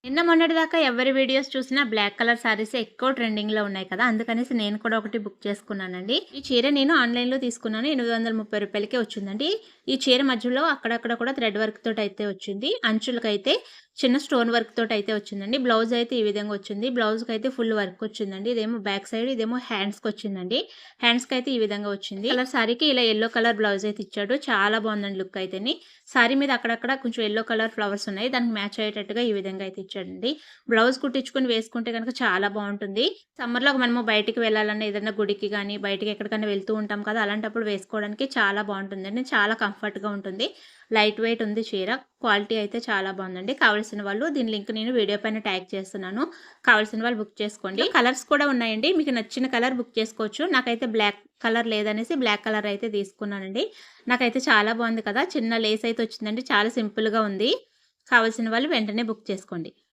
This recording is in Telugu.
నిన్న మొన్నటిదాకా ఎవరి వీడియోస్ చూసినా బ్లాక్ కలర్ శారీసే ఎక్కువ ట్రెండింగ్‌లో ఉన్నాయి కదా! అందుకనేసి నేను కూడా ఒకటి బుక్ చేసుకున్నానండి. ఈ చీర నేను ఆన్‌లైన్‌లో తీసుకున్నాను. రూ. 830కే వచ్చిందండి. ఈ చీర మధ్యలో అక్కడక్కడ కూడా థ్రెడ్ వర్క్ తోటయితే వచ్చింది. అంచులకైతే చిన్న స్టోన్ వర్క్ తోటయితే వచ్చిందండి. బ్లౌజ్ అయితే ఈ విధంగా వచ్చింది. బ్లౌజ్‌కైతే ఫుల్ వర్క్ వచ్చిందండి. ఇదేమో బ్యాక్ సైడ్, ఇదేమో హ్యాండ్స్‌కొచ్చిందండి. హ్యాండ్స్‌కైతే ఈ విధంగా వచ్చింది. కలర్ శారీకి ఇలా యెల్లో కలర్ బ్లౌజ్ అయితే ఇచ్చాడు. చాలా బాగుందండి లుక్ అయితేని. శారీ మీద అక్కడక్కడ కొంచెం యెల్లో కలర్ ఫ్లవర్స్ ఉన్నాయి. దానికి మ్యాచ్ అయ్యేటట్టుగా ఈ విధంగా అయితే ఇచ్చాడండి. బ్లౌజ్ కుట్టించుకొని వేసుకుంటే గనక చాలా బావుంటుంది. సమ్మర్‌లో మనము బయటికి వెళ్ళాలన్నా ఏదైనా గుడికి గాని, బయటికి ఎక్కడికైనా వెళ్తూ ఉంటాం కదా! అలాంటప్పుడు వేసుకోవడానికి చాలా బావుంటుందండి. చాలా కంఫర్ట్‌గా ఉంటుంది. లైట్ వెయిట్ ఉంది చీర. క్వాలిటీ అయితే చాలా బావుందండి. కావాల్సిన వాళ్ళు దీని లింక్ నేను వీడియో పైన ట్యాగ్ చేస్తున్నాను. కావాల్సిన వాళ్ళు బుక్ చేసుకోండి. కలర్స్ కూడా ఉన్నాయండి. మీకు నచ్చిన కలర్ బుక్ చేసుకోవచ్చు. నాకైతే బ్లాక్ కలర్ లేదనేసి బ్లాక్ కలర్ అయితే తీసుకున్నానండి. నాకైతే చాలా బావుంది కదా! చిన్న లేస్ అయితే వచ్చిందండి. చాలా సింపుల్‌గా ఉంది. కావాల్సిన వాళ్ళు వెంటనే బుక్ చేసుకోండి.